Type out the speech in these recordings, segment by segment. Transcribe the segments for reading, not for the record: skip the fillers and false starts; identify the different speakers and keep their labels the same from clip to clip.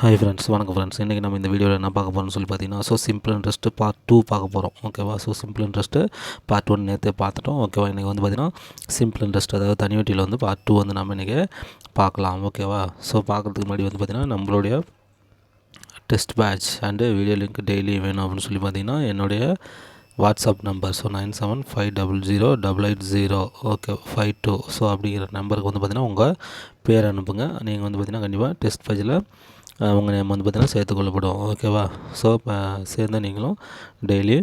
Speaker 1: Hi friends, வணக்கம் friends. இன்றைக்கி நம்ம இந்த வீடியோவில் என்ன பார்க்க போகிறோம்னு சொல்லி பார்த்தீங்கன்னா, சிம்பிள் இன்ட்ரெஸ்ட் பார்ட் 2 பார்க்க போகிறோம். ஓகேவா? சிம்பிள் இன்ட்ரெஸ்ட் பார்ட் 1 நேற்றே பார்த்துட்டோம். ஓகேவா? இன்றைக்கி பார்த்தீங்கன்னா சிம்பிள் இன்ட்ரெஸ்ட், அதாவது தனி வட்டியில் பார்ட் 2 நம்ம இன்றைக்கி பார்க்கலாம். ஓகேவா? பார்க்குறதுக்கு முன்னாடி பார்த்தீங்கன்னா நம்மளுடைய test batch and video link daily வேணும் அப்படின்னு சொல்லி பார்த்தீங்கன்னா என்னுடைய வாட்ஸ்அப் நம்பர் 97500880 ஓகே 52 அப்படிங்கிற நம்பருக்கு பார்த்தீங்கன்னா உங்கள் பேர் அனுப்புங்க. நீங்கள் பார்த்தீங்கன்னா கண்டிப்பாக டெஸ்ட் பேஜில் உங்கள் நேம் பார்த்தீங்கன்னா சேர்த்துக்கொள்ளப்படும். ஓகேவா? இப்போ சேர்ந்து நீங்களும் டெய்லி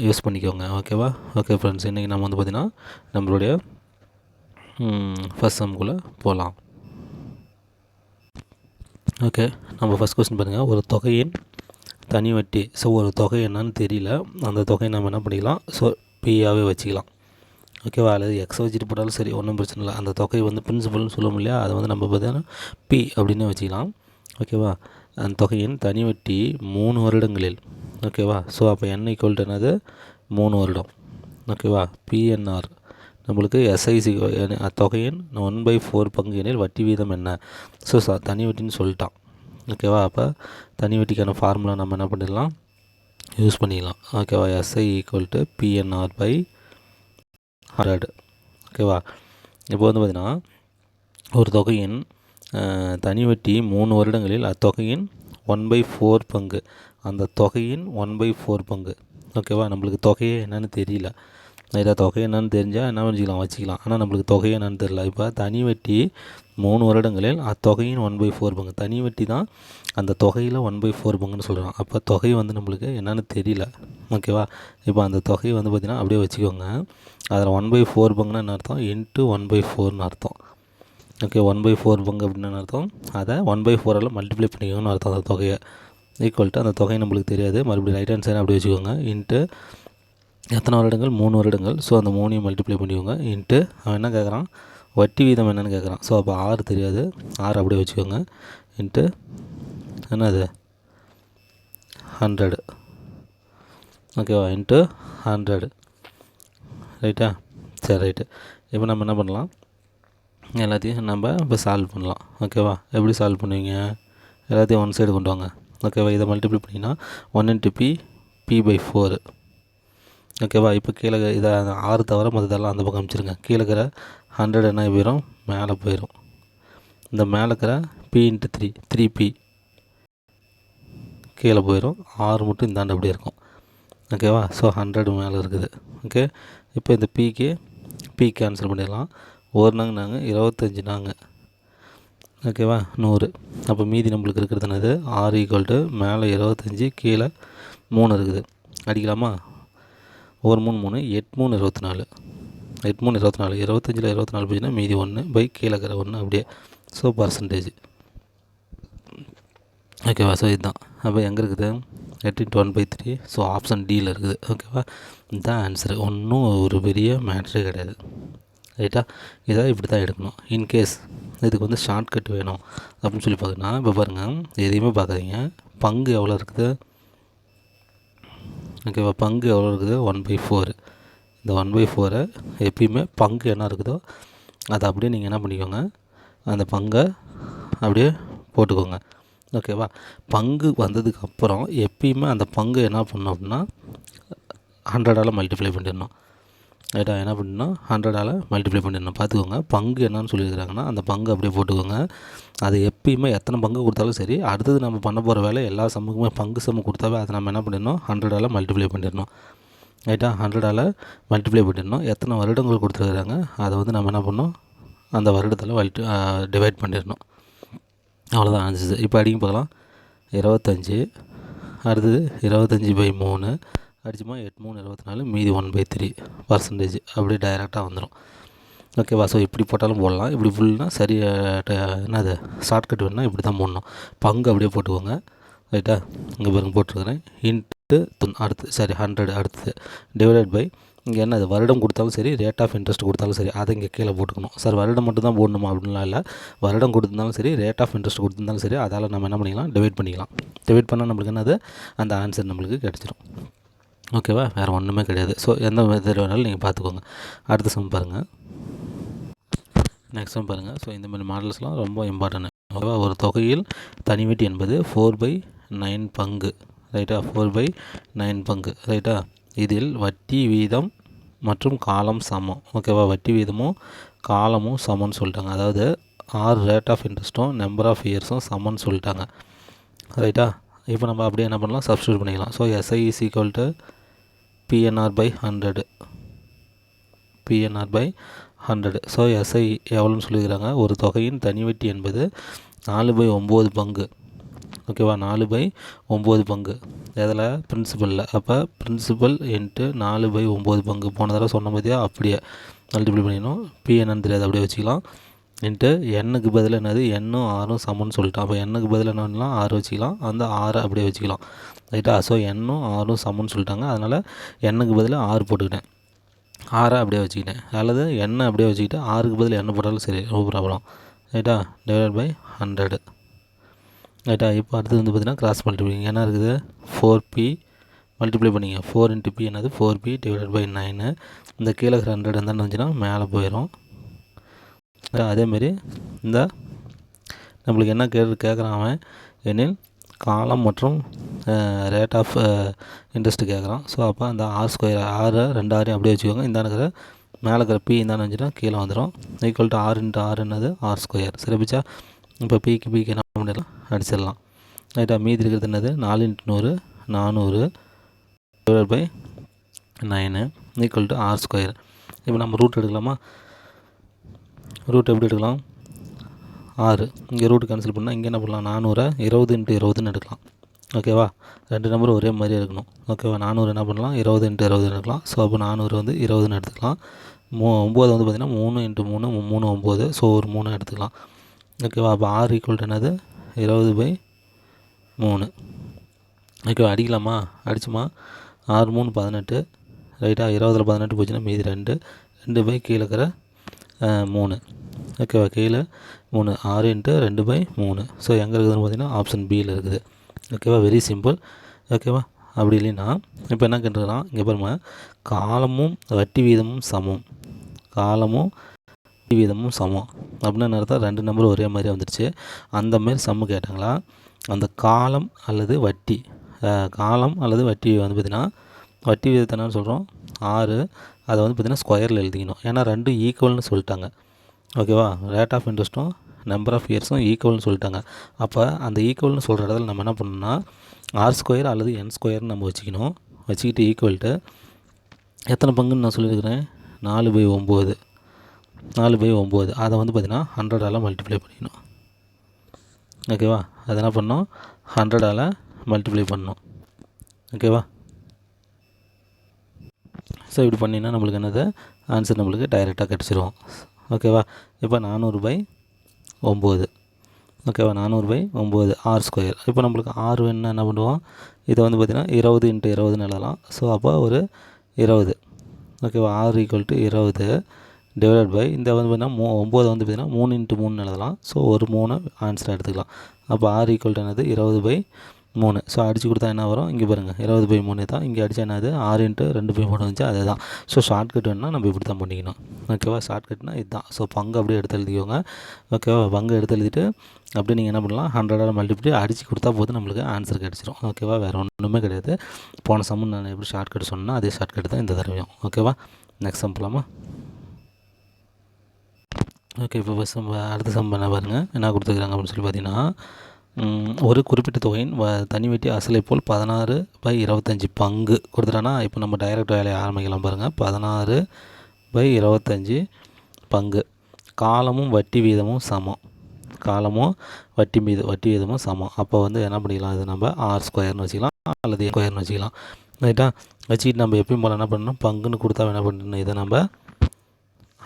Speaker 1: யூஸ் பண்ணிக்கோங்க. ஓகேவா? ஓகே ஃப்ரெண்ட்ஸ், இன்றைக்கி நம்ம பார்த்தீங்கன்னா நம்மளுடைய ஃபஸ்ட் செம்குள்ளே போகலாம். ஓகே, நம்ம ஃபஸ்ட் கொஸ்டின் பாருங்கள். ஒரு தொகையின் தனி வட்டி. ஒரு தொகை என்னன்னு தெரியல, அந்த தொகையை நம்ம என்ன பண்ணிக்கலாம், பியாகவே வச்சுக்கலாம். ஓகேவா? அல்லது எக்ஸை வச்சுட்டு போட்டாலும் சரி, ஒன்றும் பிரச்சனை இல்லை. அந்த தொகை பிரின்சிபல்னு சொல்ல இல்லையா, அதை நம்ம பார்த்தீங்கன்னா பி அப்படின்னு வச்சுக்கலாம். ஓகேவா? அந்த தொகையின் தனி வட்டி 3 வருடங்களில். ஓகேவா? அப்போ n = என்னது, 3 வருடம். ஓகேவா? பிஎன்ஆர் நம்மளுக்கு எஸ்ஐசி தொகையின் 1/4 பங்கு எனில் வட்டி வீதம் என்ன. தனி வட்டின்னு சொல்லிட்டான். ஓகேவா? அப்போ தனி வட்டிக்கான ஃபார்முலா நம்ம என்ன பண்ணிடலாம், யூஸ் பண்ணிடலாம். ஓகேவா? SI = PNR/100. ஓகேவா? இப்போ பார்த்திங்கன்னா ஒரு தொகையின் தனி வட்டி 3 வருடங்களில் அத்தொகையின் 1/4 பங்கு. அந்த தொகையின் 1/4 பங்கு. ஓகேவா? நம்மளுக்கு தொகையே என்னென்னு தெரியல. தொகை என்னென்னு தெரிஞ்சால் என்ன வச்சுக்கலாம். ஆனால் நம்மளுக்கு தொகையே என்னென்னு தெரியல. இப்போ தனி வட்டி 3 வருடங்களில் அத்தொகையின் 1/4 பங்கு. தனி வட்டி தான் அந்த தொகையில் 1/4 பங்குன்னு சொல்கிறோம். அப்போ தொகை நம்மளுக்கு என்னென்னு தெரியல. ஓகேவா? இப்போ அந்த தொகை பார்த்திங்கன்னா அப்படியே வச்சுக்கோங்க. அதில் 1/4 பங்குன்னு என்ன அர்த்தம், இன்ட்டு 1/4ன்னு அர்த்தம். ஓகே, 1/4 பங்கு அப்படின்னு அர்த்தம். அதை 1/4 மல்டிப்ளை பண்ணிக்கோங்கன்னு அர்த்தம். அந்த தொகையை ஈக்குவல்ட்டு அந்த தொகை நம்மளுக்கு தெரியாது. மறுபடியும் ரைட் ஹேண்ட் சைடு அப்படியே வச்சுக்கோங்க. இன்ட்டு எத்தனை வருடங்கள், 3 வருடங்கள். அந்த 3ஐயும் மல்டிப்ளை பண்ணிக்கோங்க. இன்ட்டு அவன் என்ன கேட்குறான், வட்டி வீதம் என்னென்னு கேட்குறான். அப்போ 6 தெரியாது, 6 அப்படியே வச்சுக்கோங்க. இன்ட்டு என்னது 100. ஓகேவா? இன்ட்டு 100. ரைட்டா? சரி, ரைட்டு. இப்போ நம்ம என்ன பண்ணலாம், எல்லாத்தையும் நம்ம இப்போ சால்வ் பண்ணலாம். ஓகேவா? எப்படி சால்வ் பண்ணுவீங்க, எல்லாத்தையும் ஒன் சைடு கொண்டு வாங்க. ஓகேவா? இதை மல்டிப்ளை பண்ணிங்கன்னா 1 × p/4. ஓகேவா? இப்போ கீழே இதை 6 தவிர மற்றதெல்லாம் அந்த பக்கம் அமைச்சிருங்க. கீழே இருக்கிற 100 என்ன போயிடும், மேலே போயிடும். இந்த மேலே இருக்கிற p × 3p கீழே போயிடும். 6 மட்டும் இந்தாண்டு அப்படியே இருக்கும். ஓகேவா? 100 மேலே இருக்குது. ஓகே, இப்போ இந்த p கேன்சல் பண்ணிடலாம். 1 நாங்க 25 நாங்க. ஓகேவா? 100. அப்போ மீதி நம்மளுக்கு இருக்கிறது என்னது, 6 = மேலே 25 கீழே 3 இருக்குது. அடிக்கலாமா? 1 3 3 8 3 24. 8 3 24. 25ல் 24 போச்சுன்னா மீதி 1 கீழே இருக்கிற 1 அப்படியே. பர்சன்டேஜ். ஓகேவா? இதுதான். அப்போ எங்கே இருக்குது, 8 × 1/3. ஆப்ஷன் டியில் இருக்குது. ஓகேவா? இதுதான் ஆன்சரு. ஒன்றும் ஒரு பெரிய மேட்ரே கிடையாது. ரைட்டா? இதை இப்படி தான் எடுக்கணும். இன்கேஸ் இதுக்கு ஷார்ட்கட் வேணும் அப்படின்னு சொல்லி பார்க்கணுன்னா, இப்போ பாருங்கள், எதையுமே பார்க்காதீங்க. பங்கு எவ்வளோ இருக்குது. ஓகேவா? பங்கு எவ்வளோ இருக்குது, 1/4. இந்த 1/4 எப்பயுமே பங்கு என்ன இருக்குதோ அதை அப்படியே நீங்கள் என்ன பண்ணிக்கோங்க, அந்த பங்கை அப்படியே போட்டுக்கோங்க. ஓகேவா? பங்கு வந்ததுக்கப்புறம் எப்பயுமே அந்த பங்கு என்ன பண்ணணும் அப்படின்னா 100ஆல் மல்டிப்ளை பண்ணிடணும். ரைட்டா? என்ன பண்ணணும், 100ஆல் மல்டிப்ளை பண்ணிடணும். பார்த்துக்கோங்க, பங்கு என்னன்னு சொல்லியிருக்கிறாங்கன்னா அந்த பங்கு அப்படியே போட்டுக்கோங்க. அது எப்பயுமே எத்தனை பங்கு கொடுத்தாலும் சரி, அடுத்தது நம்ம பண்ண போகிற வேலை எல்லா சம்முக்குமே பங்கு சம்மு கொடுத்தாவே அதை நம்ம என்ன பண்ணிடணும், 100ஆல் மல்டிப்ளை பண்ணிடணும். ரைட்டா? 100ஆல் மல்டிப்ளை பண்ணிடணும். எத்தனை வருடங்கள் கொடுத்துருக்குறாங்க அதை நம்ம என்ன பண்ணணும், அந்த வருடத்தில் டிவைட் பண்ணிடணும். அவ்வளோதான் ஆன்சர். இப்போ அடிக்க பார்க்கலாம். 25 அடுத்தது 25/3 அடிச்சுமா 8 3 24 மீதி 1/3 பர்சன்டேஜ் அப்படியே டைரெக்டாக வந்துடும். ஓகேவா? இப்படி போட்டாலும் போடலாம். இப்படி ஃபுல்னால் சரி. என்னது ஷார்ட்கட் வேணுன்னா இப்படி தான் போடணும். பங்கு அப்படியே போட்டுக்கோங்க. ரைட்டா? இங்கே பாருங்க போட்டிருக்கிறேன். இன்ட்டு அடுத்து 100 அடுத்தது டிவைடட் பை இங்கே என்னது வருடம் கொடுத்தாலும் சரி, ரேட் ஆஃப் இன்ட்ரெஸ்ட் கொடுத்தாலும் சரி, அதை இங்கே கீழே போட்டுக்கணும். வருடம் மட்டும் தான் போடணுமா அப்படின்லாம் இல்லை. வருடம் கொடுத்துருந்தாலும் சரி, ரேட் ஆஃப் இன்ட்ரெஸ்ட் கொடுத்துருந்தாலும் சரி, அதால் நம்ம என்ன பண்ணிக்கலாம், டிவைட் பண்ணிக்கலாம். டிவைட் பண்ணால் நம்மளுக்கு என்னது, அந்த ஆன்சர் நம்மளுக்கு கிடச்சிரும். ஓகேவா? வேறு ஒன்றுமே கிடையாது. எந்த மெத்தட் வேணாலும் நீங்கள் பார்த்துக்கோங்க. அடுத்த சம் பாருங்கள். நெக்ஸ்ட் சம் பாருங்கள். இந்த மாதிரி மாடல்ஸ்லாம் ரொம்ப இம்பார்ட்டன்ட். ஓகேவா. ஒரு தொகையில் தனி வட்டி என்பது 4/9 பங்கு, ரைட்டா. 4/9 பங்கு, ரைட்டா. இதில் வட்டி வீதம் மற்றும் காலம் சமம், ஓகேவா. வட்டி வீதமும் காலமும் சமம்னு சொல்லிட்டாங்க. அதாவது ரேட் ஆஃப் இன்ட்ரெஸ்ட்டும் நம்பர் ஆஃப் இயர்ஸும் சமம்னு சொல்லிட்டாங்க, ரைட்டா. இப்போ நம்ம அப்படியே என்ன பண்ணலாம், சப்ஸ்டியூட் பண்ணிக்கலாம். So SI is equal to PNR/100, PNR/100. So SI எவ்வளோன்னு சொல்லியிருக்கிறாங்க, ஒரு தொகையின் தனி வட்டி என்பது 4/9 பங்கு, ஓகேவா. 4/9 பங்கு எதில், பிரின்சிபலில். அப்போ பிரின்சிபல் இன்ட்டு 4/9 பங்கு. போன தடவை சொன்ன மாதிரியா அப்படியே மல்டிப்ளை பண்ணிடணும். பி என்னன்னு தெரியாது, அப்படியே வச்சுக்கலாம். இன்ட்டு எண்ணுக்கு பதில் என்னது, எண்ணும் ஆறும் சமம்னு சொல்லிட்டோம். அப்போ எண்ணுக்கு பதில் என்ன பண்ணலாம், 6 வச்சுக்கலாம். அந்த 6 அப்படியே வச்சுக்கலாம், ரைட்டா. ஸோ எண்ணும் ஆறும் சமம்னு சொல்லிட்டாங்க. அதனால் எண்ணுக்கு பதில் 6 போட்டுக்கிட்டேன், 6 அப்படியே வச்சுக்கிட்டேன். அல்லது எண்ணெய் அப்படியே வச்சுக்கிட்டு 6க்கு பதில் எண்ணெய் போட்டாலும் சரி, நோ ப்ராப்ளம், ரைட்டா. /100, ரைட்டா. இப்போ அடுத்தது வந்து பார்த்திங்கன்னா கிராஸ் மல்டிப்ளிங் என்ன இருக்குது, 4P மல்டிப்ளை பண்ணிங்க. 4 × P என்னது 4P /9. இந்த கீழே 100 இருந்தாலும் வந்துச்சுன்னா மேலே போயிடும். அதேமாரி இந்த நம்மளுக்கு என்ன கேட்குறான் அவன், எனில் காலம் மற்றும் ரேட் ஆஃப் இன்ட்ரெஸ்ட் கேட்குறான். ஸோ அப்போ அந்த R², 6 2 6 அப்படியே வச்சுக்கோங்க. இந்த இருக்கிற மேலே இருக்கிற P இருந்தாலும் வந்துச்சுன்னா கீழே வந்துடும். ஈக்குவல் டு R × R என்னது R², சரி பிச்சா. இப்போ பிக்கு என்ன பண்ணிடலாம், அடிச்சிடலாம், ரைட்டா. மீதி இருக்கிறது என்னது, 4 × 100 400 /9 ஈக்குவல் டு R². இப்போ நம்ம ரூட் எடுக்கலாமா, ரூட் எப்படி எடுக்கலாம், 6. இங்கே ரூட் கேன்சல் பண்ணால் இங்கே என்ன பண்ணலாம், 400 20 × 20ன்னு எடுக்கலாம், ஓகேவா. ரெண்டு நம்பரும் ஒரே மாதிரி இருக்கணும், ஓகேவா. 400 என்ன பண்ணலாம், 20 × 20 எடுக்கலாம். ஸோ அப்போ 400 வந்து 20ன்னு எடுத்துக்கலாம். 9 வந்து பார்த்திங்கன்னா 3 × 3 3 9. ஸோ ஒரு 3 எடுத்துக்கலாம், ஓகேவா. அப்போ R ஈக்குவல் டு என்னது, 20/3, ஓகேவா. அடிக்கலாமா, அடிச்சுமா. 6 3 18, ரைட்டா. 20ல் 18 போச்சுன்னா மீதி 2 கீழே இருக்கிற 3, ஓகேவா. கீழே 3, 6 × 2/3. ஸோ எங்கே இருக்குதுன்னு பார்த்தீங்கன்னா ஆப்ஷன் பியில் இருக்குது, ஓகேவா. வெரி சிம்பிள், ஓகேவா. அப்படி இல்லைன்னா இப்போ என்ன கேட்டுருக்கலாம், இங்கே பாருங்க, காலமும் வட்டி வீதமும் சமம், காலமும் வட்டி வீதமும் சமம் அப்படின்னு அர்த்தம். 2 நம்பர் ஒரே மாதிரி வந்துடுச்சு. அந்தமாரி சம்மு கேட்டாங்களா, அந்த காலம் அல்லது வட்டி, காலம் அல்லது வட்டி வந்து பார்த்திங்கன்னா வட்டி வீதத்தை என்ன சொல்கிறோம், 6, அதை வந்து பார்த்திங்கன்னா ஸ்கொயரில் எழுதிக்கணும். ஏன்னா 2 ஈக்குவல்னு சொல்லிட்டாங்க, ஓகேவா. ரேட் ஆஃப் இன்ட்ரெஸ்ட்டும் நம்பர் ஆஃப் இயர்ஸும் ஈக்குவல்னு சொல்லிட்டாங்க. அப்போ அந்த ஈக்குவல்னு சொல்கிற இடத்துல நம்ம என்ன பண்ணணும்னா R² அல்லது N² நம்ம வச்சுக்கணும். வச்சுக்கிட்டு ஈக்குவல் டு எத்தனை பங்குன்னு நான் சொல்லியிருக்கிறேன், 4/9, 4/9. அதை வந்து பார்த்திங்கன்னா 100ஆல் மல்டிப்ளை பண்ணிக்கணும், ஓகேவா. அதை என்ன பண்ணோம், 100ஆல் மல்டிப்ளை பண்ணணும், ஓகேவா. ஸோ இப்படி பண்ணிங்கன்னா நம்மளுக்கு என்னது ஆன்சர் நம்மளுக்கு டைரெக்டாக கிடச்சிரும், ஓகேவா. இப்போ 400/9, ஓகேவா. 400/9 R². இப்போ நம்மளுக்கு R வேணுன்னா என்ன பண்ணுவோம், இதை வந்து பார்த்திங்கன்னா 20 × 20ன்னு எழுதலாம். ஸோ அப்போ ஒரு 20, ஓகேவா. R equal to 20 divided by இந்த வந்து பார்த்திங்கன்னா 9 வந்து பார்த்திங்கன்னா 3 × 3ன்னு எழுதலாம். ஸோ ஒரு 3 ஆன்சர் எடுத்துக்கலாம். அப்போ R ஈக்குவல் டு என்னது 20/3. ஸோ அடித்து கொடுத்தா என்ன வரும், இங்கே பாருங்கள் 20/3 தான். இங்கே அடித்தா என்னது 6 × 2/3 வந்துச்சு, அதே தான். ஸோ ஷார்ட்கட் வேணுன்னா நம்ம இப்படி தான் பண்ணிக்கணும், ஓகேவா. ஷார்ட்கட்னா இதுதான். ஸோ பங்கு அப்படியே எடுத்து எழுதிக்கோங்க, ஓகேவா. பங்கு எடுத்து எழுதிட்டு அப்படியே நீங்கள் என்ன பண்ணலாம், 100ஆல் மல்டிப்ளை அடித்து கொடுத்தா போதும், நம்மளுக்கு ஆன்சர் கிடச்சிரும், ஓகேவா. வேறு ஒன்றுமே கிடையாது. போன சம்மு நான் எப்படி ஷார்ட்கட் சொன்னேன்னா அதே ஷார்ட்கட் தான் இந்த தடவையும், ஓகேவா. நெக்ஸ்ட் சம் போகலாமா. ஓகே, இப்போ ஃபஸ்ட் சம் அடுத்த சம் பண்ண பாருங்கள் என்ன கொடுத்துருக்குறாங்க அப்படின்னு சொல்லி பார்த்தீங்கன்னா, ஒரு குறிப்பிட்ட தொகையின் தனி வட்டி அசலை போல் 16/25 பங்கு கொடுத்துட்டானா. இப்போ நம்ம டைரக்ட் வேலையை ஆரம்பிக்கலாம் பாருங்கள். 16/25 பங்கு. காலமும் வட்டி வீதமும் சமம், காலமும் வட்டி வீதமும் சமம். அப்போ வந்து என்ன பண்ணிக்கலாம், இது நம்ம R²ன்னு வச்சுக்கலாம் அல்லது N² வச்சுக்கலாம், ரைட்டா. வச்சுக்கிட்டு நம்ம எப்பயும் போல் என்ன பண்ணணும், பங்குன்னு கொடுத்தா என்ன பண்ணணும், இதை நம்ம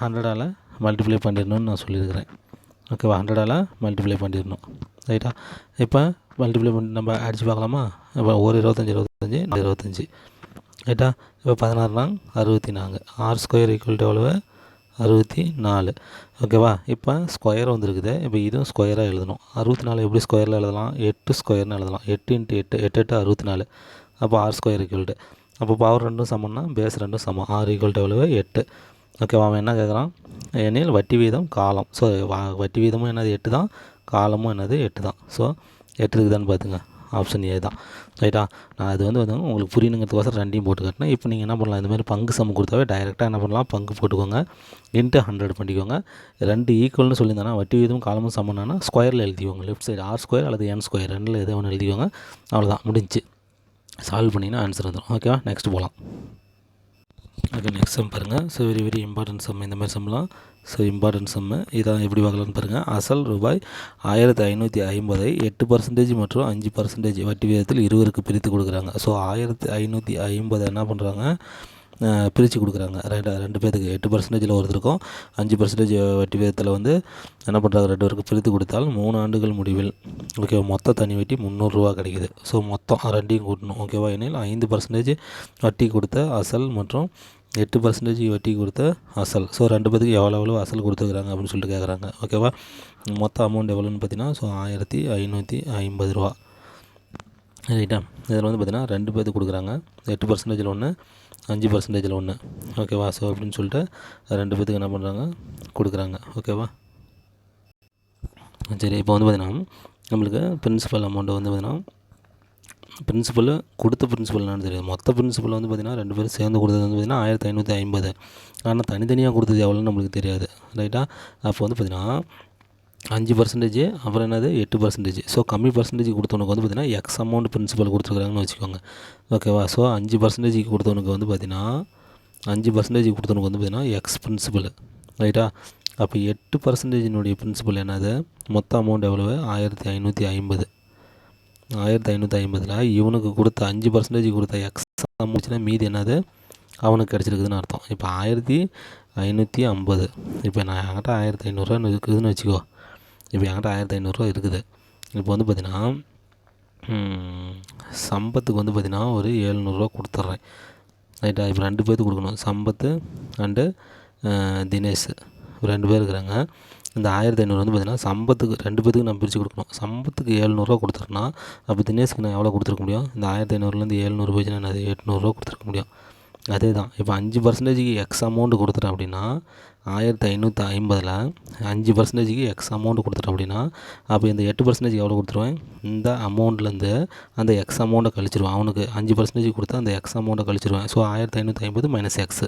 Speaker 1: 100ஆல் மல்டிப்ளை பண்ணிடணும்னு நான் சொல்லியிருக்கிறேன், ஓகேவா. 100ஆல் மல்டிப்ளை பண்ணிடணும், ரைட்டா. இப்போ மல்டிப்ளை பண்ணி நம்ம அடித்து பார்க்கலாமா. இப்போ ஒரு 25 25 ரைட்டா. இப்போ 16 64, R² ஈக்குவல் டு எவ்வளவு 64, ஓகேவா. இப்போ ஸ்கொயர் வந்துருக்குது. இப்போ இதுவும் ஸ்கொயராக எழுதணும். 64 எப்படி ஸ்கொயரில் எழுதலாம், 8² எழுதலாம். 8 × 8 8 8 64. அப்போ R² ஈக்குவல் டு, அப்போ பவர் 2 சமம்னா பேஸ் 2 சமம். R ஈக்குவல் டு எவ்வளவு 8, ஓகேவா. அவன் என்ன கேட்குறான், எனில் வட்டி வீதம் காலம். ஸோ வட்டி வீதமும் என்னது 8 தான், காலமும் என்னது 8 தான். ஸோ 8 இருக்குதான்னு பார்த்துங்க. ஆப்ஷன் ஏ தான். ரைட்டா? நான் அது வந்து உங்களுக்கு புரியணுங்கிறதுக்கோசரம் ரெண்டையும் போட்டு காட்டினேன். இப்போ நீங்கள் என்ன பண்ணலாம், இந்த மாதிரி பங்கு சம் கொடுத்தாவே டைரெக்டாக என்ன பண்ணலாம், பங்கு போட்டுக்கோங்க, இன்ட்டு 100 பண்ணிக்கோங்க. 2 ஈக்குவல்னு சொல்லியிருந்தானா வட்டி வீதமும் காலமும் சமம்னா ஸ்கொயரில் எழுதிக்கோங்க. லெஃப்ட் சைடு ஆர் ஸ்கொயர் அல்லது என் ஸ்கொயர் ரெண்டில் எதோ ஒன்று எழுதிக்கோங்க. அவ்வளோதான், முடிஞ்சு. சால்வ் பண்ணிங்கன்னா ஆன்சர் வந்துடும். ஓகேவா? நெக்ஸ்ட் போகலாம். ஓகே, நெக்ஸ்ட் சம் பாருங்கள். So very important sum. இந்த மாதிரி சம்லாம் ஸோ இம்பார்ட்டன்ட் சம்மு. இதான் எப்படி பார்க்கலான்னு பாருங்கள். அசல் ரூபாய் 1550 8% மற்றும் 5% வட்டி விகிதத்தில் இருவருக்கு பிரித்து கொடுக்குறாங்க. ஸோ 1550 என்ன பண்ணுறாங்க, பிரித்து கொடுக்குறாங்க. ரெண்டு பேருக்கு 8% ஒருத்தருக்கும் 5% வட்டி விகிதத்தில் வந்து என்ன பண்ணுறாங்க, 2 பேருக்கு பிரித்து கொடுத்தால் 3 ஆண்டுகள் முடிவில் ஓகே மொத்த தனி வட்டி 300 ரூபா கிடைக்குது. ஸோ மொத்தம் ரெண்டையும் கூட்டணும். ஓகேவா? எனில் 5% வட்டி கொடுத்த அசல் மற்றும் 8% வட்டி கொடுத்த அசல். ஸோ 2 பேருக்கு எவ்வளோ அசல் கொடுத்துருக்குறாங்க அப்படின்னு சொல்லிட்டு கேட்குறாங்க. ஓகேவா? மொத்த அமௌண்ட் எவ்வளோன்னு பார்த்தீங்கன்னா ஸோ 1550 ரூபா. ரைட்டா? இதில் வந்து பார்த்தீங்கன்னா 2 பேருக்கு கொடுக்குறாங்க. 8% ஒன்று, 5% ஒன்று. ஓகேவா? ஸோ அப்படின்னு சொல்லிட்டு 2 பேருக்கு என்ன பண்ணுறாங்க, கொடுக்குறாங்க. ஓகேவா? சரி, இப்போ வந்து பார்த்தீங்கன்னா நம்மளுக்கு பிரின்சிபல் அமௌண்ட்டு வந்து பார்த்தீங்கன்னா பிரின்சிபல் கொடுத்த பிரின்சிபல் என்னன்னு தெரியாது. மொத்த பிரின்சிபல் வந்து பார்த்திங்கன்னா 2 பேரும் சேர்ந்து கொடுத்தது வந்து பார்த்திங்கன்னா 1550. ஆனால் தனித்தனியாக கொடுத்தது எவ்வளோன்னு நம்மளுக்கு தெரியாது. ரைட்டா? அப்போ வந்து பார்த்திங்கன்னா 5% அப்புறம் என்னது 8%. ஸோ கம்மி பர்சன்டேஜ் கொடுத்தவனுக்கு வந்து பார்த்திங்கன்னா எக்ஸ் அமௌண்ட் பிரின்சிபல் கொடுத்துருக்குறாங்கன்னு வச்சுக்கோங்க. ஓகேவா? ஸோ 5% கொடுத்தவனுக்கு வந்து பார்த்திங்கன்னா 5% கொடுத்தவனுக்கு வந்து பார்த்திங்கன்னா எக்ஸ் பிரின்சிபல். ரைட்டா? அப்போ 8%னுடைய பிரின்சிபல் என்னது, மொத்த அமௌண்ட் எவ்வளவு, 1550. 1550 இவனுக்கு கொடுத்த 5% கொடுத்த எக்ஸ் அமௌண்ட்னா மீதி என்னது அவனுக்கு கிடச்சிருக்குதுன்னு அர்த்தம். இப்போ 1550. இப்போ நான் என்கிட்ட 1500 இருக்குதுன்னு வச்சுக்கோ. இப்போ என்கிட்ட 1500 இருக்குது. இப்போ வந்து பார்த்திங்கன்னா சம்பத்துக்கு வந்து பார்த்திங்கன்னா ஒரு 700 கொடுத்துட்றேன். ரைட்டா? இப்போ 2 பேருக்கு கொடுக்கணும். சம்பத்து அண்டு தினேஷ் 2 பேர் இருக்கிறாங்க. இந்த 1500 வந்து பார்த்திங்கன்னா சம்பத்துக்கு 2 பேருக்கு நான் பிரித்து கொடுக்கணும். சம்பத்துக்கு 700 கொடுத்துருன்னா அப்போ தினேஷ்க்கு நான் எவ்வளோ கொடுத்துருக்க முடியும், இந்த 1500லேருந்து 700 போச்சுன்னா என்னது 800 கொடுத்துருக்க முடியும். அதே தான். இப்போ 5%க்கு எக்ஸ் அமௌண்ட்டு கொடுத்துட்டேன் அப்படின்னா 1550ல் 5%க்கு எக்ஸ் அமௌண்ட்டு கொடுத்துட்டேன் அப்படின்னா அப்போ இந்த 8% எவ்வளோ கொடுத்துருவேன், இந்த அமௌண்ட்லேருந்து அந்த எக்ஸ் அமௌண்ட்டை கழிச்சிருவேன். அவனுக்கு 5% கொடுத்தா அந்த எக்ஸ் அமௌண்ட்டை கழிச்சிருவேன். So 1550 minus x.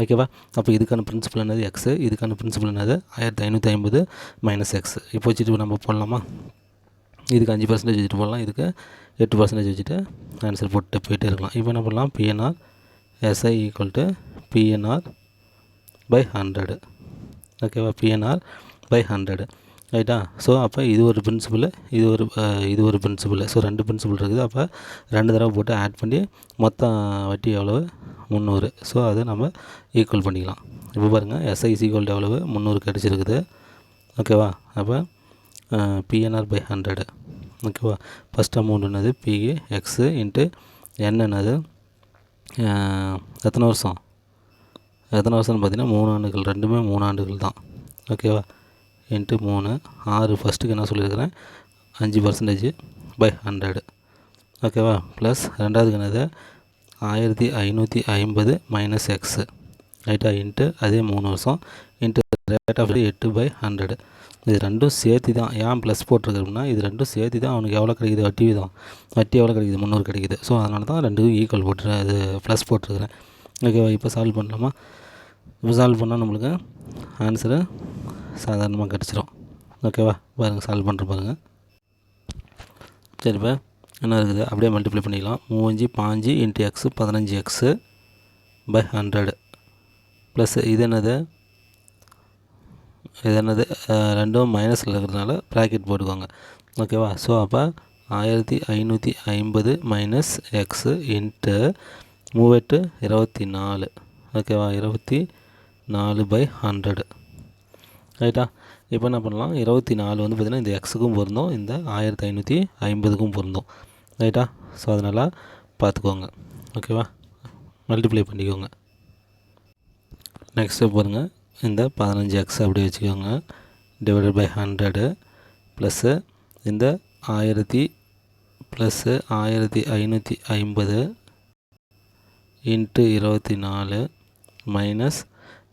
Speaker 1: ஓகேவா? அப்போ இதுக்கான பிரின்சிபல் என்னது எக்ஸு, இதுக்கான பிரின்சிபல் என்னது 1550 மைனஸ் எக்ஸ். இப்போ வச்சுட்டு நம்ம போடலாமா, இதுக்கு 5% வச்சுட்டு போடலாம், இதுக்கு 8% வச்சுட்டு ஆன்சர் போட்டு போயிட்டே இருக்கலாம். இப்போ என்ன பண்ணலாம், PNR SI equal to PNR by 100. ஓகேவா? PNR by 100. ரைட்டா? ஸோ அப்போ இது ஒரு பிரின்சிபல், இது ஒரு பிரின்சிபல். ஸோ 2 பிரின்சிபல் இருக்குது. அப்போ 2 தடவை போட்டு ஆட் பண்ணி மொத்தம் வட்டி எவ்வளவு, 300. ஸோ அதை நம்ம ஈக்குவல் பண்ணிக்கலாம். இப்போ பாருங்கள், எஸ்ஐ ஈக்குவல் டு எவ்வளவு, 300 கிடச்சிருக்குது. ஓகேவா? அப்போ பிஎன்ஆர் பை 100. ஓகேவா? ஃபஸ்ட் அமௌண்ட் என்னது பிஏ எக்ஸு இன்ட்டு என் என்னது எத்தனை வருஷம்னு பார்த்தீங்கன்னா 3 ஆண்டுகள். ரெண்டுமே 3 ஆண்டுகள் தான். ஓகேவா? இன்ட்டு 3 6. ஃபஸ்ட்டுக்கு என்ன சொல்லியிருக்கிறேன், 5% பை 100. ஓகேவா? ப்ளஸ் ரெண்டாவதுக்கு என்னது 1550 மைனஸ் எக்ஸு. ரைட்டா? இன்ட்டு அதே 3 வருஷம் இன்ட்டு ரேட் ஆஃப் 8/100. இது ரெண்டும் சேர்த்து தான். ஏன் ப்ளஸ் போட்டிருக்கிறோம்னா இது ரெண்டும் சேர்த்து தான் அவனுக்கு எவ்வளோ கிடைக்குது, வட்டி எவ்வளோ கிடைக்குது, 300 கிடைக்குது. ஸோ அதனால தான் ரெண்டுக்கும் ஈக்குவல் போட்டுருக்கேன், இது ப்ளஸ் போட்டிருக்கிறேன். ஓகேவா? இப்போ சால்வ் பண்ணலாமா? இப்போ சால்வ் பண்ணால் நம்மளுக்கு ஆன்சரு சாதாரணமாக கிடச்சிரும். ஓகேவா? பாருங்கள், சால்வ் பண்ணுற பாருங்கள். சரி, இப்போ என்ன இருக்குது, அப்படியே மல்டிப்ளை பண்ணிக்கலாம். 3 5 into X 15 X by 100 plus இது என்னது ரெண்டும் மைனஸில் இருக்கிறதுனால ப்ராக்கெட் போட்டுக்கோங்க. ஓகேவா? ஸோ அப்போ 1550 மைனஸ் எக்ஸு இன்ட்டு 3 24. ஓகேவா? 24 பை 100. ரைட்டா? இப்போ என்ன பண்ணலாம், 24 வந்து பார்த்திங்கன்னா இந்த எக்ஸுக்கும் பொருந்தும், இந்த 1550க்கும் பொருந்தும். ரைட்டா? ஸோ அதனால் பார்த்துக்கோங்க. ஓகேவா? மல்டிப்ளை பண்ணிக்கோங்க. நெக்ஸ்ட்டு பாருங்கள், இந்த 15x அப்படியே வச்சுக்கோங்க, டிவைடட் பை 100 ப்ளஸ்ஸு இந்த 1550 into 24 minus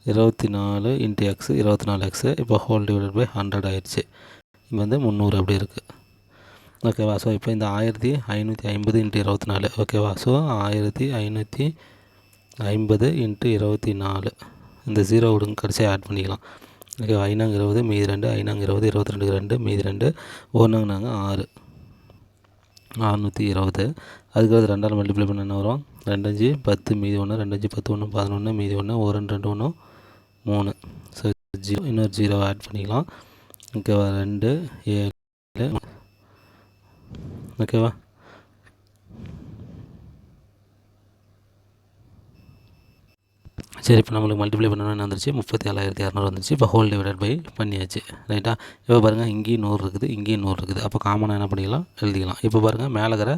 Speaker 1: 24 into x 24x. இப்போ ஹோல் டிவைடட் பை 100 ஆயிடுச்சு. இங்கே வந்து 300 அப்படி இருக்குது. ஓகேவா? ஸோ இப்போ இந்த 1550 × 24 ஓகேவா? ஸோ 1550 × 24 இந்த 0 விடுங்க, கடைசியாக ஆட் பண்ணிக்கலாம். ஓகே, 5 மீதி 2, 5 22 2 மீதி 2 1 6 620. அதுக்கடுத்து 2ஆல் மல்டிப்ளை பண்ண என்ன வரும்? 2 5 10 மீதி 1 2 5 10 1 11 மீதி 1 1 2 1 3. ஸோ 0 இன்னொரு 0 ஆட் பண்ணிக்கலாம். ஓகேவா? 2 7 ஓகேவா? சரி, இப்போ நம்மளுக்கு மல்டிப்ளை பண்ணணும் என்ன வந்துருச்சு? 37,200 வந்துருச்சு. இப்போ ஹோல் டிவைடட் பை பண்ணியாச்சு. ரைட்டா? இப்போ பாருங்கள், இங்கேயும் 100 இருக்குது, இங்கேயும் 100 இருக்குது. அப்போ காமனாக என்ன பண்ணிக்கலாம்? எழுதிக்கலாம். இப்போ பாருங்கள், மேலே இருக்கிற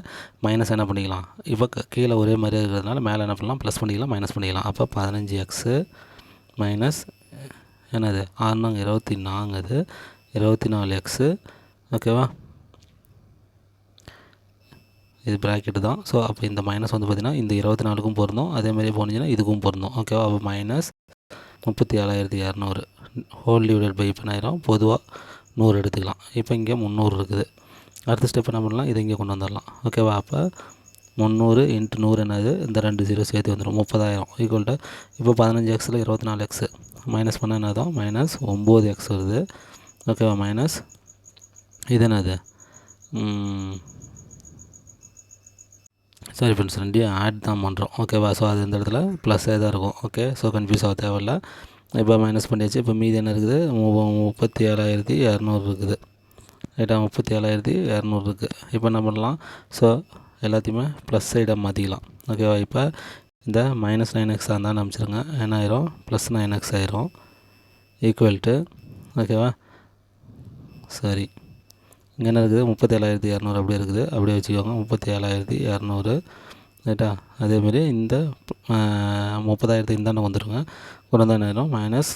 Speaker 1: மைனஸ் என்ன பண்ணிக்கலாம்? இப்போ கீழே ஒரே மாதிரி இருக்கிறதுனால மேலே என்ன பண்ணலாம்? ப்ளஸ் பண்ணிக்கலாம், மைனஸ் பண்ணிக்கலாம். அப்போ 15x மைனஸ் என்னது? 6 24, 24x. ஓகேவா? இது ப்ராக்கெட்டு தான். ஸோ அப்போ இந்த மைனஸ் வந்து பார்த்திங்கன்னா இந்த 24க்கும் பொருந்தும், அதேமாதிரி போனிச்சுன்னா இதுக்கும் பொருந்தும். ஓகேவா? அப்போ மைனஸ் 37,200 ஹோல் டிவைடட் பை இப்போ ஆயிரும். பொதுவாக 100 எடுத்துக்கலாம். இப்போ இங்கே 300 இருக்குது. அடுத்த ஸ்டெப் என்ன பண்ணலாம்? இதை இங்கே கொண்டு வந்துடலாம். ஓகேவா? அப்போ 300 × 100 என்னது? இந்த 2 0 சேர்த்து வந்துடும். 30,000 ஈக்குவல் டு இப்போ 15xல் 24x மைனஸ் பண்ண என்னதான்? மைனஸ் 9x வருது. ஓகேவா? மைனஸ் இது என்னது? சாரி ஃப்ரெண்ட்ஸ், ரெண்டையும் ஆட் தான் பண்ணுறோம். ஓகேவா? ஸோ அது இந்த இடத்துல ப்ளஸ்ஸே தான் இருக்கும். ஓகே, ஸோ கன்ஃபியூஸ் ஆக தேவையில்ல. இப்போ மைனஸ் பண்ணியாச்சு. இப்போ மீதி என்ன இருக்குது? 37,200 இருக்குது. ரைட்டா? 37,200 இருக்குது. இப்போ என்ன பண்ணலாம்? ஸோ எல்லாத்தையுமே ப்ளஸ் சைடாக மாற்றிக்கலாம். ஓகேவா? இப்போ இந்த மைனஸ் 9x தான் அனுப்பிச்சிருங்க. என்ன ஆயிரும்? ப்ளஸ் 9x ஆயிரும். ஈக்குவல் டு ஓகேவா? சரி, இங்கே என்ன இருக்குது? 37,200 அப்படியே இருக்குது. அப்படியே வச்சுக்கோங்க. 37,200. ரைட்டா? அதேமாரி இந்த 30,000 இந்தாண்ட வந்துடுங்க. கொண்டு வந்தால் என்ன ஆயிரும்? மைனஸ்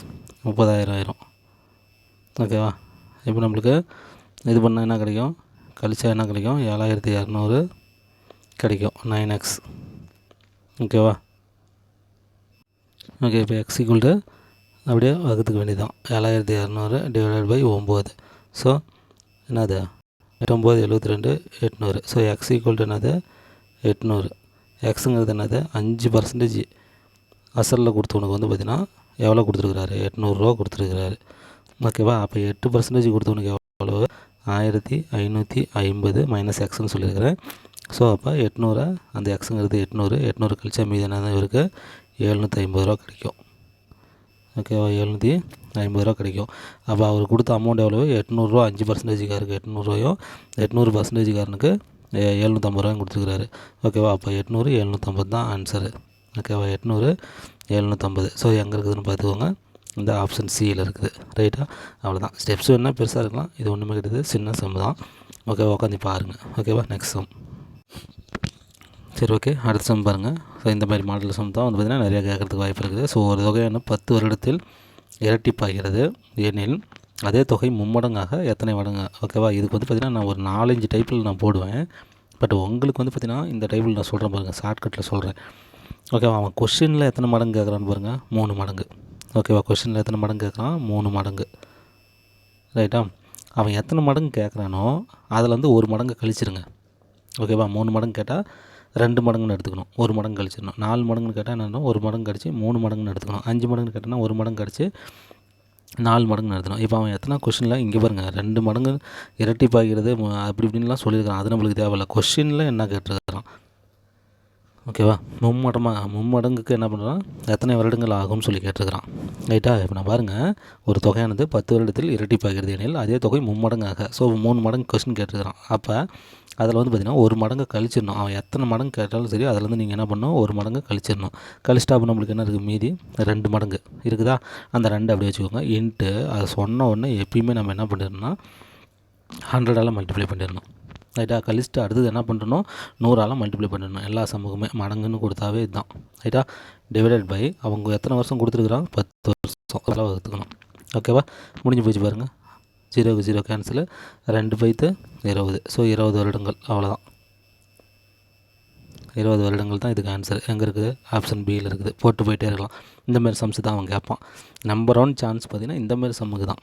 Speaker 1: 30,000 ஆயிரும். ஓகேவா? இப்போ நம்மளுக்கு இது பண்ணால் என்ன கிடைக்கும்? கழிச்சா என்ன கிடைக்கும்? 7,200 கிடைக்கும். 9x. ஓகேவா? ஓகே, இப்போ x ஈக்குவல் டு அப்படியே வகுத்துக்க வேண்டியதான். 7,200 டிவைடட் பை 9. ஸோ என்னது? 9 72 800. ஸோ எக்ஸ் ஈக்குவல் டு என்னது? 800. எக்ஸுங்கிறது என்னது? 5% அசலில் கொடுத்தவனுக்கு வந்து பார்த்திங்கன்னா எவ்வளோ கொடுத்துருக்குறாரு? 800 கொடுத்துருக்குறாரு. ஓகேவா? அப்போ 8% கொடுத்தவனுக்கு எவ்வளோ? 1550 மைனஸ் எக்ஸ்ன்னு சொல்லியிருக்கிறேன். ஸோ அப்போ 800, அந்த எக்ஸுங்கிறது 800 கழிச்சா மீது என்ன இவருக்கு? 750 கிடைக்கும். ஓகேவா? 750 கிடைக்கும். அப்போ அவர் கொடுத்த அமௌண்ட் எவ்வளோ? 800. 5% காருக்கு 800, 800% காரனுக்கு 750 கொடுத்துருக்குறாரு. ஓகேவா? அப்போ 800 750 தான் ஆன்சரு. ஓகேவா? 800 750. ஸோ எங்கே இருக்குதுன்னு பார்த்துக்கோங்க. இந்த ஆப்ஷன் சியில் இருக்குது. ரைட்டா? அவ்வளோதான். ஸ்டெப்ஸ் வேணால் பெருசாக இருக்கலாம். இது ஒன்றுமே கிடையாது, சின்ன சம் தான். ஓகேவா? உட்காந்து பாருங்கள். ஓகேவா? Next sum. சரி, ஓகே, அடுத்த சம் பாருங்கள். ஸோ இந்த மாதிரி மாடல் சம் தான் வந்து பார்த்திங்கன்னா நிறையா கேட்குறதுக்கு வாய்ப்பு இருக்குது. ஸோ ஒரு தொகையான 10 வருடத்தில் இரட்டிப்பாகிறது எனில் அதே தொகை மும்மடங்காக எத்தனை மடங்கு? ஓகேவா? இதுக்கு வந்து பார்த்திங்கன்னா நான் ஒரு 4-5 டைப்பில் நான் போடுவேன். பட் உங்களுக்கு வந்து பார்த்திங்கன்னா இந்த டைப்பில் நான் சொல்கிறேன் பாருங்கள், ஷார்ட்கட்டில் சொல்கிறேன். ஓகேவா? அவன் கொஷினில் எத்தனை மடங்கு கேட்குறான்னு பாருங்கள். 3 மடங்கு. ஓகேவா? கொஷினில் எத்தனை மடங்கு கேட்குறான்? 3 மடங்கு. ரைட்டா? அவன் எத்தனை மடங்கு கேட்குறானோ அதில் வந்து 1 மடங்கு கழிச்சிருங்க. ஓகேவா? 3 மடங்கு கேட்டால் 2 மடங்குன்னு எடுத்துக்கணும். 1 மடங்கு கழிச்சிடணும். 4 மடங்குன்னு கேட்டால் என்னன்னா 1 மடங்கு கழிச்சு 3 மடங்குன்னு எடுத்துக்கணும். 5 மடங்குன்னு கேட்டால் 1 மடங்கு கழிச்சு 4 மடங்குன்னு எடுத்துக்கணும். இப்போ அவன் எத்தனை கொஷினில் இங்கே பாருங்கள், 2 மடங்கு இரட்டிப்பாகிறது அப்படி இப்படின்லாம் சொல்லியிருக்கான். அது நம்மளுக்கு தேவையில்லை. கொஷினில் என்ன கேட்டிருக்கிறான்? ஓகேவா? மும்மடங்குக்கு என்ன பண்ணுறான்? எத்தனை வருடங்கள் ஆகும்னு சொல்லி கேட்டிருக்கிறான். ரைட்டா? இப்போ நான் பாருங்கள், ஒரு தொகையானது 10 வருடத்தில் இரட்டிப்பாகிறது எனில் அதே தொகை மும்மடங்காக. ஸோ 3 மடங்கு கொஸ்டின் கேட்டிருக்கிறான். அப்போ அதில் வந்து பார்த்திங்கன்னா 1 மடங்கு கழிச்சிடணும். அவன் எத்தனை மடங்கு கேட்டாலும் சரி, அதிலேருந்து நீங்கள் என்ன பண்ணணும்? 1 மடங்கு கழிச்சிடணும். கழிச்சிட்டா அப்போ நம்மளுக்கு என்ன இருக்குது? மீதி 2 மடங்கு இருக்குதா? அந்த 2 அப்படியே வச்சுக்கோங்க. இன்ட்டு அதை சொன்ன உடனே எப்பயுமே நம்ம என்ன பண்ணிடணும்னா 100ஆல் மல்டிப்ளை பண்ணிடணும். ரைட்டா? கழிச்சிட்டு அடுத்தது என்ன பண்ணணும்? 100ஆல் மல்டிப்ளை பண்ணிடணும். எல்லா சமூகமே மடங்குன்னு கொடுத்தாவே இதுதான். ரைட்டா? டிவைடட் பை அவங்க எத்தனை வருஷம் கொடுத்துருக்குறான்? 10 வருஷம். அதெல்லாம் வகுத்துக்கணும். ஓகேவா? முடிஞ்சு போச்சு பாருங்கள். 0க்கு 0 கேன்சலு. 2 பைத்து 20. ஸோ 20 வருடங்கள். அவ்வளோதான். 20 வருடங்கள் தான் இதுக்கு ஆன்சர். எங்கே இருக்குது? ஆப்ஷன் பியில் இருக்குது. போட்டு போயிட்டே இருக்கலாம். இந்தமாரி சம்ஸ் தான் அவன் கேட்பான். நம்பர் 1 சான்ஸ் பார்த்திங்கன்னா இந்தமாரி சம்முக்கு தான்.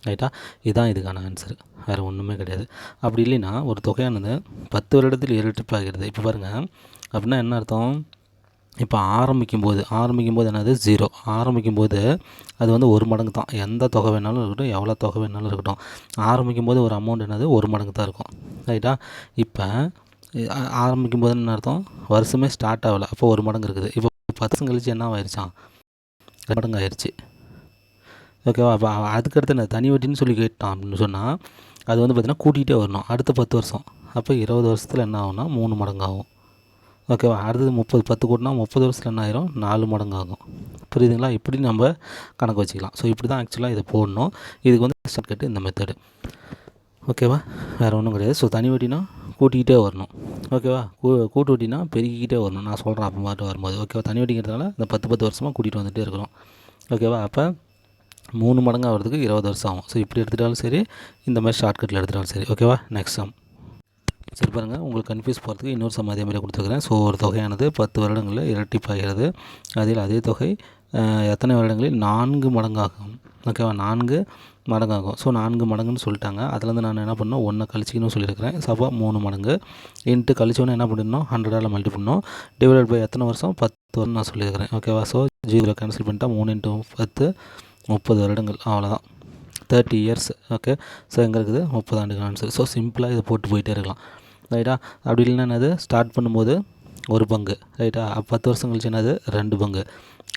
Speaker 1: ரைட்டா? இதுதான் இதுக்கான ஆன்சர், வேறு ஒன்றுமே கிடையாது. அப்படி இல்லைன்னா ஒரு தொகையானது 10 வருடத்தில் இரட்டிப்பாகிறது. இப்போ பாருங்கள், அப்படின்னா என்ன அர்த்தம்? இப்போ ஆரம்பிக்கும்போது என்னது? 0. ஆரம்பிக்கும்போது அது வந்து 1 மடங்கு தான். எந்த தொகை வேணாலும் இருக்கட்டும், எவ்வளோ தொகை வேணாலும் இருக்கட்டும், ஆரம்பிக்கும்போது ஒரு அமௌண்ட் என்னது? 1 மடங்கு தான் இருக்கும். ரைட்டா? இப்போ ஆரம்பிக்கும்போது என்ன அர்த்தம்? வருஷமே ஸ்டார்ட் ஆகலை, அப்போ 1 மடங்கு இருக்குது. இப்போ 10 வருஷம் கழிச்சு என்ன ஆயிடுச்சான்? 2 மடங்கு ஆயிடுச்சு. ஓகேவா? அப்போ அதுக்கடுத்து என்ன தனி வட்டின்னு சொல்லி கேட்டான் அப்படின்னு சொன்னால் அது வந்து பார்த்திங்கன்னா கூட்டிகிட்டே வரணும். அடுத்த 10 வருஷம், அப்போ 20 வருஷத்தில் என்ன ஆகும்னா 3 மடங்கு ஆகும். ஓகேவா? அடுத்தது 10 கூட்டினா 30 வருஷத்தில் என்ன ஆயிரும்? 4 மடங்கு ஆகும். புரியுதுங்களா? இப்படி நம்ம கணக்கு வச்சுக்கலாம். ஸோ இப்படி தான் ஆக்சுவலாக இதை போடணும். இதுக்கு வந்து ஷார்ட்கட்டு இந்த மெத்தடு. ஓகேவா? வேறு ஒன்றும் கிடையாது. ஸோ தனி வட்டினா கூட்டிக்கிட்டே வரணும். ஓகேவா? கூட்டு வட்டினா பெருக்கிக்கிட்டே வரணும். நான் சொல்கிறேன் அப்போ மாதிரி வரும்போது. ஓகேவா? தனி வட்டிங்கிறதுனால இந்த 10 வருஷமாக கூட்டிகிட்டு வந்துகிட்டே இருக்கிறோம். ஓகேவா? அப்போ 3 மடங்கு ஆகிறதுக்கு 20 வருஷம் ஆகும். ஸோ இப்படி எடுத்துகிட்டாலும் சரி, இந்த மாதிரி ஷார்ட்கட்டில் எடுத்துகிட்டாலும் சரி. ஓகேவா? Next sum. சரி பாருங்கள், உங்களுக்கு கன்ஃபியூஸ் போகிறதுக்கு இன்னொரு சம் அதே மாதிரி கொடுத்துருக்குறேன். ஸோ ஒரு தொகையானது 10 வருடங்களில் இரட்டிப்பாகிறது. அதில் அதே தொகை எத்தனை வருடங்களில் 4 மடங்காகும்? ஓகேவா? 4 மடங்காகும். ஸோ 4 மடங்குன்னு சொல்லிட்டாங்க. அதுலேருந்து நான் என்ன பண்ணணும்? 1 கழிச்சிக்கணும்னு சொல்லியிருக்கிறேன். ஸோ அப்போ 3 மடங்கு இன்ட்டு கழிச்சோன்னே என்ன பண்ணிடணும்? 100ஆல் மல்டி பண்ணணும். டிவைடட் பை எத்தனை வருஷம்? 10 வருடம் நான் சொல்லியிருக்கிறேன். ஓகேவா? ஸோ 0 கேன்சல் பண்ணிட்டா 3 × 10 30 வருடங்கள். அவ்வளோதான், 30 இயர்ஸ். ஓகே. ஸோ எங்கே இருக்குது? 30 ஆண்டுகள் ஆன்சர். ஸோ சிம்பிளாக இதை போட்டு போயிட்டே இருக்கலாம். ரைட்டா? அப்படி இல்லைன்னா என்னது? ஸ்டார்ட் பண்ணும்போது 1 பங்கு. ரைட்டா? 10 வருஷம் கழிச்சு என்னது? 2 பங்கு.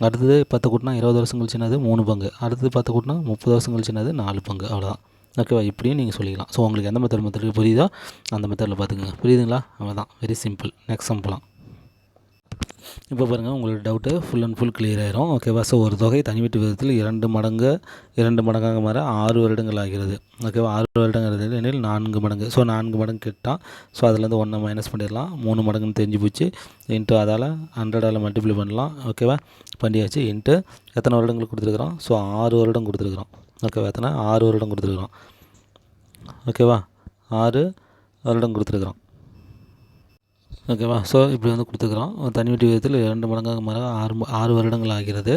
Speaker 1: அடுத்தது 10 கூட்டினா 20 வருஷம் கழிச்சு என்னது? 3 பங்கு. அடுத்தது 10 கூட்டினா 30 வருஷம் கழிச்சு என்னது? 4 பங்கு. அவ்வளோதான். ஓகேவா? இப்படியும் நீங்கள் சொல்லிக்கலாம். ஸோ உங்களுக்கு எந்த மெத்தட் புரியுதோ அந்த மெத்தடில் பார்த்துக்குங்க. புரியுதுங்களா? அவ்வளோதான், வெரி சிம்பிள். நெக்ஸ்ட் சம்பளம். இப்போ பாருங்கள், உங்களுக்கு doubt full and full clear ஆயிரும். ஓகேவா? ஸோ ஒரு தொகை தனிவீட்டு விதத்தில் 2 மடங்காக மாற 6 வருடங்கள் ஆகிறது. ஓகேவா? 6 வருடங்கள் எனில் 4 மடங்கு. ஸோ 4 மடங்கு கேட்டால், ஸோ அதுலேருந்து 1 மைனஸ் பண்ணிடலாம். 3 மடங்குன்னு தெரிஞ்சு போச்சு. இன்ட்டு அதால் 100ஆல் மல்டிப்ளை பண்ணலாம். ஓகேவா? பண்ணியாச்சு. இன்ட்டு எத்தனை வருடங்கள் கொடுத்துருக்குறோம்? ஸோ 6 வருடம் கொடுத்துருக்குறோம். ஓகேவா? எத்தனை? 6 வருடம் கொடுத்துருக்குறோம். ஓகேவா? 6 வருடம் கொடுத்துருக்குறோம். ஓகேவா? ஸோ இப்படி வந்து கொடுத்துக்கிறோம். தனி வட்டி விகிதத்தில் 2 மடங்காக மாற 6 வருடங்கள் ஆகிறது.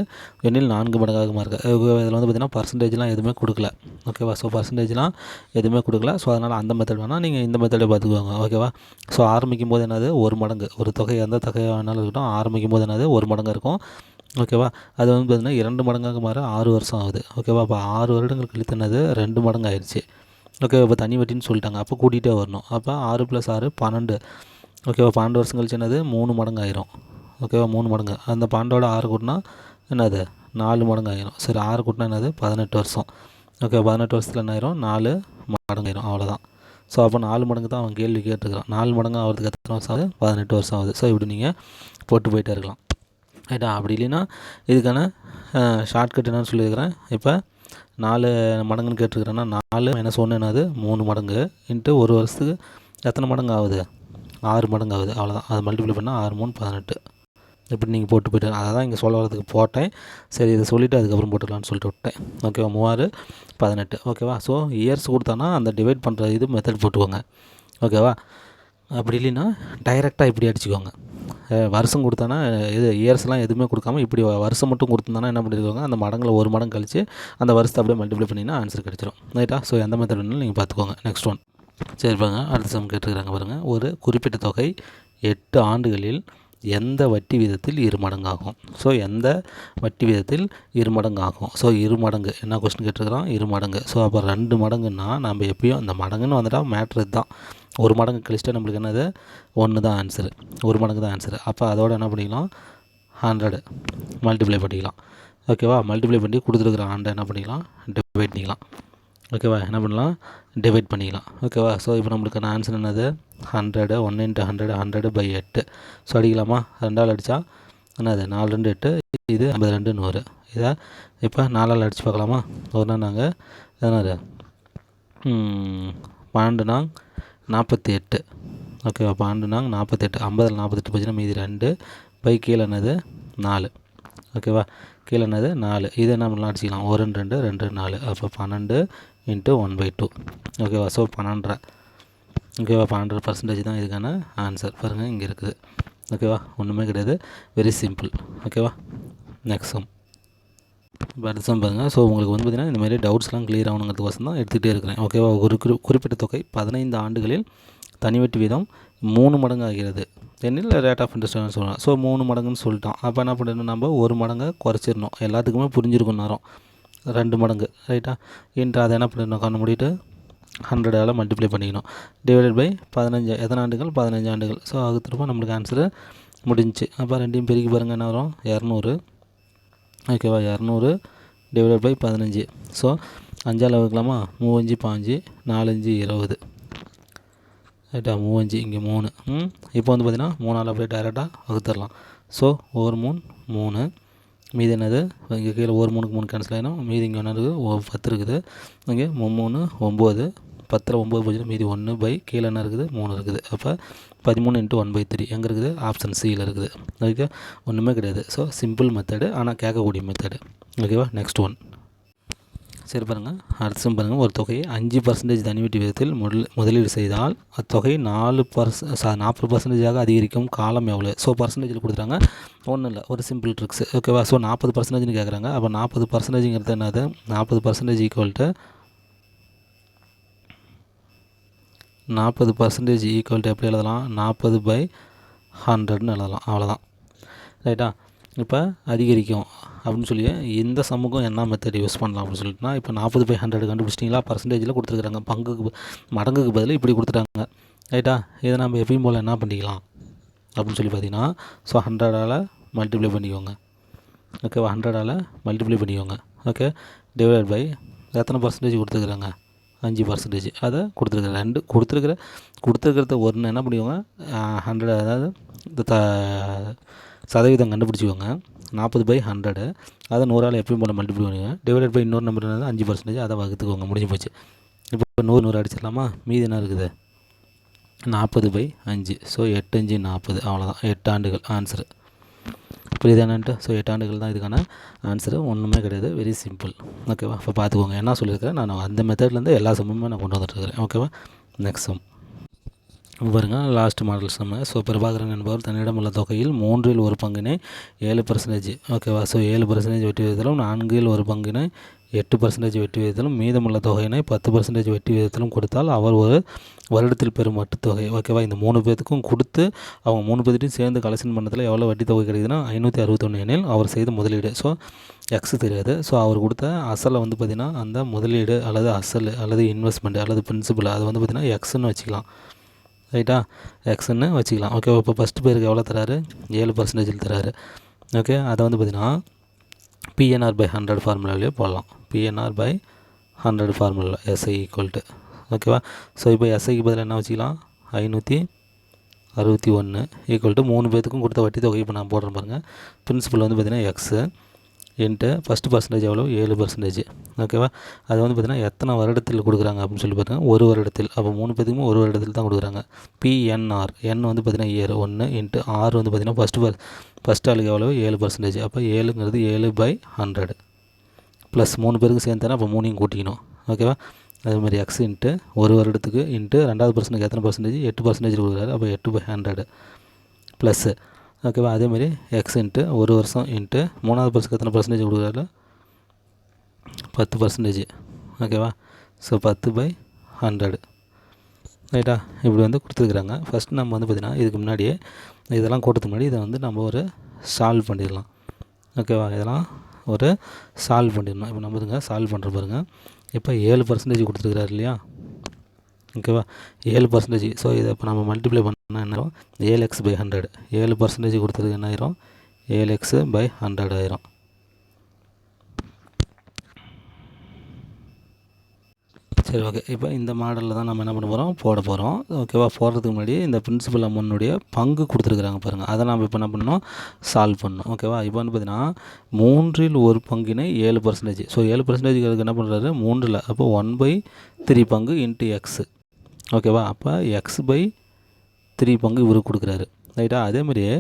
Speaker 1: எண்ணில் 4 மடங்காக மாறுக. இதில் வந்து பார்த்திங்கன்னா பர்சன்டேஜ்லாம் எதுவுமே கொடுக்கல. ஓகேவா? ஸோ பர்சன்டேஜ்லாம் எதுவுமே கொடுக்கல. ஸோ அதனால் அந்த மெத்தட் வேணால் நீங்கள் இந்த மெத்தடை பார்த்துக்குவாங்க. ஓகேவா? ஸோ ஆரம்பிக்கும் போது என்னது? 1 மடங்கு. ஒரு தொகை எந்த தொகை வேணாலும் இருக்கட்டும், ஆரம்பிக்கும் போது என்னது? 1 மடங்கு இருக்கும். ஓகேவா? அது வந்து பார்த்திங்கன்னா 2 மடங்காக மாற 6 வருஷம் ஆகுது. ஓகேவா? அப்போ 6 வருடங்கள் கழித்து என்னது? 2 மடங்கு ஆயிடுச்சு. ஓகே. இப்போ தனி வட்டின்னு சொல்லிட்டாங்க. அப்போ கூட்டிகிட்டே வரணும். அப்போ 6 + 6 12. ஓகேவா? 12 வருஷம் கழிச்சு என்னது? 3 மடங்கு ஆயிரும். ஓகேவா? 3 மடங்கு. அந்த 12ஓட 6 கூட்டினா என்னது? 4 மடங்கு ஆயிரும். சரி, 6 கூட்டினா என்னது? 18 வருஷம். ஓகே. 18 வருஷத்தில் என்ன ஆயிரும்? 4 மடங்கு ஆயிரும். அவ்வளோதான். ஸோ அப்போ 4 மடங்கு தான் அவன் கேள்வி கேட்டுருக்கான். 4 மடங்கு ஆகிறதுக்கு எத்தனை வருஷம் ஆகுது? 18 வருஷம் ஆகுது. ஸோ இப்படி நீங்கள் போட்டு போயிட்டே இருக்கலாம். ரைட்டா? அப்படி இல்லைன்னா இதுக்கான ஷார்ட்கட் என்னன்னு சொல்லியிருக்கிறேன். இப்போ 4 மடங்குன்னு கேட்டிருக்கிறேன்னா 4 - 1 என்னது? 3 மடங்கு இன்ட்டு ஒரு வருஷத்துக்கு எத்தனை மடங்கு ஆகுது? 6 மடங்கு ஆகுது. அவ்வளோதான். அதை மல்டிப்ளை பண்ணால் 6 3 18. இப்படி நீங்கள் போட்டு போய்ட்டு அதை தான் இங்கே சொல்ல வரதுக்கு போட்டேன். சரி, இதை சொல்லிவிட்டு அதுக்கப்புறம் போட்டுக்கலான்னு சொல்லிட்டு விட்டேன். ஓகேவா? 3 18. ஓகேவா? ஸோ இயர்ஸ் கொடுத்தானா அந்த டிவைட் பண்ணுற இது மெத்தட் போட்டுக்கோங்க. ஓகேவா? அப்படி இல்லைன்னா டைரெக்டாக இப்படி அடிச்சுக்கோங்க. வருஷம் கொடுத்தானா இது இயர்ஸ்லாம் எதுவுமே கொடுக்காம இப்படி வருஷம் மட்டும் கொடுத்துருந்தானா என்ன பண்ணியிருக்காங்க? அந்த மடங்கில் 1 மடங்கு கழிச்சு அந்த வருஷத்தை அப்படியே மல்டிப்ளை பண்ணிங்கன்னா ஆன்சர் கிடச்சிரும். ரைட்டா? ஸோ எந்த மெத்தட் வேணாலும் நீங்கள் பார்த்துக்கோங்க. Next one. சரி பாருங்க, அடுத்த சம் கேட்டுருக்காங்க பாருங்கள். ஒரு குறிப்பிட்ட தொகை 8 ஆண்டுகளில் எந்த வட்டி வீதத்தில் 2 மடங்காகும்? ஸோ எந்த வட்டி வீதத்தில் 2 மடங்கு ஆகும்? ஸோ 2 மடங்கு என்ன கொஸ்டின் கேட்டுருக்குறோம்? 2 மடங்கு. ஸோ அப்போ 2 மடங்குன்னா நம்ம எப்பயும் அந்த மடங்குன்னு வந்துட்டால் மேட்ரு தான். 1 மடங்கு கழிச்சிட்டா நம்மளுக்கு என்னது? 1 தான் ஆன்சரு. 1 மடங்கு தான் ஆன்சரு. அப்போ அதோட என்ன பண்ணிக்கலாம்? 100 மல்டிப்ளை பண்ணிக்கலாம். ஓகேவா? மல்டிப்ளை பண்ணி கொடுத்துருக்குற ஆண்டை என்ன பண்ணிக்கலாம்? டிவைட் பண்ணிக்கலாம். ஓகேவா? என்ன பண்ணலாம்? டிவைட் பண்ணிக்கலாம். ஓகேவா? ஸோ இப்போ நம்மளுக்கான ஆன்சர் என்னது? 100 1 × 100 100/8. ஸோ அடிக்கலாமா? 2ஆல் அடித்தா என்னது? 4 2 8. இது 52 100. இதை இப்போ 4ஆல் அடித்து பார்க்கலாமா? ஒருனா நாங்கள் என்னது 12 48. ஓகேவா? 12 48. 50 48 போச்சுன்னா மீதி 2 பை கீழே என்னது? 4. ஓகேவா? கீழே என்னது? 4. இது என்ன பண்ணலாம்? அடிச்சிக்கலாம். 1 2 2 4. அப்போ 12 × 1/2. ஓகேவா? ஸோ 12. ஓகேவா? 12% தான் இதுக்கான ஆன்சர். பாருங்கள், இங்கே இருக்குது. ஓகேவா, ஒன்றுமே கிடையாது, வெரி சிம்பிள். ஓகேவா, நெக்ஸ்ட் சம். இப்போ அடுத்த சம் பாருங்கள். ஸோ உங்களுக்கு வந்து பார்த்திங்கன்னா இந்த மாதிரி டவுட்ஸ்லாம் கிளியர் ஆகணுங்கிறதுக்கோசம் தான் எடுத்துகிட்டே இருக்கிறேன். ஓகேவா, ஒரு குறிப்பிட்ட தொகை 15 ஆண்டுகளில் தனி வட்டி வீதம் 3 மடங்கு ஆகிறது எனில் ரேட் ஆஃப் இன்ட்ரெஸ்ட்னு சொல்லலாம். ஸோ 3 மடங்குன்னு சொல்லிட்டோம். அப்போ என்ன பண்ணணும், நம்ம 1 மடங்கை குறைச்சிடணும். எல்லாத்துக்குமே புரிஞ்சிருக்கும் நேரம் 2 மடங்கு ரைட்டா. இன்று அதை என்ன பண்ணணும், கண்ணு மூடிட்டு 100ஆல் மல்டிப்ளை பண்ணிக்கணும். Divided by 15. எத்தனை ஆண்டுகள், 15 ஆண்டுகள். ஸோ அது திரும்ப நம்மளுக்கு ஆன்சரு முடிஞ்சிச்சு. அப்போ ரெண்டையும் பெருக்கி பாருங்கள், என்ன வரும், 200. ஓகேவா, 200 டிவைடட் பை 15. ஸோ 5ஆல் வகுக்கலாமா, 3 5 4 5 20 ரைட்டா, 3 இங்கே 3. இப்போ வந்து பார்த்திங்கன்னா 3ஆல் அப்படியே டைரெக்டாக வகுத்துடலாம். ஸோ ஒரு 3 மீதி என்னது, இங்கே கீழே ஒரு 3 கேன்சல் ஆகிடும். மீதி இங்கே ஒன்று இருக்குது, 10 இருக்குது. இங்கே 3 9, 10 9 போச்சு, மீதி 1 பை கீழே என்ன இருக்குது, 3 இருக்குது. அப்போ 13 × 1/3 எங்கே இருக்குது, ஆப்ஷன் சியில் இருக்குது. ஓகே, ஒன்றுமே கிடையாது. ஸோ சிம்பிள் மெத்தடு, ஆனால் கேட்கக்கூடிய மெத்தடு. ஓகேவா, நெக்ஸ்ட் ஒன். சரி பாருங்கள், அடுத்த பாருங்கள். ஒரு தொகையை 5% தனி வட்டி விகிதத்தில் முதலீடு செய்தால் அத்தொகை 40% அதிகரிக்கும் காலம் எவ்வளோ? ஸோ பர்சன்டேஜில் கொடுத்துறாங்க, ஒன்றும் இல்லை, ஒரு சிம்பிள் ட்ரிக்ஸ். ஓகேவா, ஸோ 40%ன்னு கேட்குறாங்க. அப்போ 40%ங்கிறது என்னது, 40% ஈக்குவல் டு 40% ஈக்குவல் டு எப்படி எழுதலாம், 40/100ன்னு எழுதலாம். அவ்வளோதான் ரைட்டா. இப்போ அதிகரிக்கும் அப்படின்னு சொல்லி இந்த சம்முக்கும் என்ன மெத்தட் யூஸ் பண்ணலாம் அப்படின்னு சொல்லிட்டுனா, இப்போ 40/100 கண்டுபிடிச்சிட்டிங்களா, பர்சன்டேஜில் கொடுத்துருக்குறாங்க. பங்குக்கு மடங்குக்கு பதில் இப்படி கொடுத்துட்டாங்க ரைட்டா. இதை நம்ம எப்பயும் போல் என்ன பண்ணிக்கலாம் அப்படின்னு சொல்லி பார்த்தீங்கன்னா, ஸோ 100ஆல் மல்டிப்ளை பண்ணிக்கோங்க. ஓகேவா, 100ஆல் மல்டிப்ளை பண்ணிக்கோங்க. ஓகே, டிவைட் பை எத்தனை பர்சன்டேஜ் கொடுத்துருக்குறாங்க, 5%. அதை கொடுத்துருக்குற கொடுத்துருக்கிறத ஒன்று என்ன பண்ணிக்கோங்க, 100, அதாவது இந்த சதவீதம் கண்டுபிடிச்சிக்கோங்க. 40/100 அதை 100ஆல் எப்பயும் போல் மல்டிப்ளை பண்ணுங்க. டிவைடட் பை இன்னொரு நம்பர் என்னது, 5%, அதை வகுத்துக்கோங்க. முடிஞ்சு போச்சு. இப்போ 100 அடிச்சிடலாமா, மீதி என்ன இருக்குது, 40/5. ஸோ 8 5 40, அவ்வளோதான். 8 ஆண்டுகள் ஆன்சரு. புரியுது என்னன்ட்டு. ஸோ 8 ஆண்டுகள் தான் இதுக்கான ஆன்சரு, ஒன்றுமே கிடையாது, வெரி சிம்பிள். ஓகேவா, இப்போ பார்த்துக்கோங்க என்ன சொல்லியிருக்கிறேன் நான். அந்த மெத்தட்லேருந்து எல்லா சம்முமே நான் கொண்டு வந்துட்டுருக்கிறேன். ஓகேவா, நெக்ஸ்ட் சம் பாருங்கள், லாஸ்ட் மாடல் சம்மு. ஸோ பிரபாகரன் என்பவர் தன்னிடம் உள்ள தொகையில் 3இல் 1 பங்கினை 7%. ஓகேவா, ஸோ 7% வெட்டி விகிதத்திலும் 4இல் 1 பங்கினை 8% வெட்டி விகிதத்திலும் மீதமுள்ள தொகையினை 10% வெட்டி விகிதத்திலும் கொடுத்தால் அவர் ஒரு வருடத்தில் பெறும் வட்டி தொகை. ஓகேவா, இந்த 3 பேர்த்துக்கும் கொடுத்து அவங்க 3 பேர்த்தையும் சேர்ந்து கலெக்ஷன் பண்ணதில் எவ்வளோ வட்டி தொகை கிடைக்குதுன்னா 561 எனில் அவர் செய்த முதலீடு. ஸோ எக்ஸ் தெரியாது. ஸோ அவர் கொடுத்த அசலை வந்து பார்த்திங்கன்னா அந்த முதலீடு அல்லது அசல் அல்லது இன்வெஸ்ட்மெண்ட் அல்லது பிரின்சிபல் அது வந்து பார்த்திங்கன்னா எக்ஸ்ன்னு வச்சுக்கலாம். ரைட்டா, எக்ஸ்ன்னு வச்சுக்கலாம். ஓகே, இப்போ ஃபஸ்ட்டு பேருக்கு எவ்வளோ தராரு, 7% தராரு. ஓகே, அதை வந்து பார்த்திங்கன்னா PNR/100 ஃபார்முலாவிலே போடலாம். PNR/100 formula SI equal to. ஓகேவா, ஸோ இப்போ SIக்கு பதில் என்ன வச்சுக்கலாம், 561 ஈக்குவல் டு 3 பேர்த்துக்கும் கொடுத்த வட்டி தொகை இப்போ நான் போடுறேன் பாருங்கள். பிரின்சிபல் வந்து பார்த்திங்கன்னா எக்ஸு இன்ட்டு ஃபஸ்ட்டு பர்சன்டேஜ் எவ்வளோ, 7%. ஓகேவா, அது வந்து பார்த்திங்கன்னா எத்தனை வருடத்தில் கொடுக்குறாங்க அப்படின்னு சொல்லி பார்த்தீங்கன்னா 1 வருடத்தில். அப்போ 3 பேத்துக்குமே 1 வருடத்தில் தான் கொடுக்குறாங்க. PNR N வந்து பார்த்திங்கன்னா இயர் 1 இன்ட்டு R வந்து பார்த்திங்கன்னா ஃபஸ்ட் ஆளுக்கு எவ்வளோ, 7%. அப்போ 7ங்கிறது 7/100 ப்ளஸ் 3 பேருக்கு சேர்ந்தானே அப்போ 3ஐயும் கூட்டிக்கணும். ஓகேவா, அதேமாதிரி எக்ஸ் இன்ட்டு 1 வருடத்துக்கு இன்ட்டு 2வது பர்சனுக்கு எத்தனை பர்சன்டேஜ், 8% கொடுக்குறாரு. அப்போ 8/100 ப்ளஸ்ஸு. ஓகேவா, அதேமாதிரி எக்ஸ் இன்ட்டு 1 வருஷம் இன்ட்டு 3வது பர்சனுக்கு எத்தனை பர்சன்டேஜ் கொடுக்குறாரு, 10%. ஓகேவா, ஸோ 10/100 ரைட்டா. இப்படி வந்து கொடுத்துருக்குறாங்க. ஃபஸ்ட்டு நம்ம வந்து பார்த்திங்கன்னா இதுக்கு முன்னாடியே இதெல்லாம் கூட்டத்துக்கு முன்னாடி இதை வந்து நம்ம ஒரு சால்வ் பண்ணிடலாம். ஓகேவா, இதெல்லாம் ஒரு சால்வ் பண்ணிடணும். இப்போ நம்ம இதுங்க சால்வ் பண்ணுற பாருங்கள். இப்போ 7% கொடுத்துருக்குறாரு இல்லையா. ஓகேவா, 7%. ஸோ இதை இப்போ நம்ம மல்டிப்ளை பண்ணால் என்ன ஆயிரும், 7x/100. 7% கொடுத்ததுக்கு என்ன ஆயிரும், 7x/100 ஆயிரும். சரி, ஓகே. இப்போ இந்த மாடலில் தான் நம்ம என்ன பண்ண போகிறோம், போட போகிறோம். ஓகேவா, போடுறதுக்கு முன்னாடி இந்த பிரின்சிபல் அமௌண்ட்டுடைய பங்கு கொடுத்துருக்குறாங்க பாருங்கள். அதை நம்ம இப்போ என்ன பண்ணணும், சால்வ் பண்ணணும். ஓகேவா, இப்போ வந்து பார்த்திங்கன்னா 3இல் 1 பங்கினை 7%. ஸோ 7% அதுக்கு என்ன பண்ணுறாரு, 3இல். அப்போ 1/3 பங்கு இன்ட்டு எக்ஸு. ஓகேவா, அப்போ x/3 பங்கு இவருக்கு கொடுக்குறாரு. ரைட்டா, அதேமாதிரியே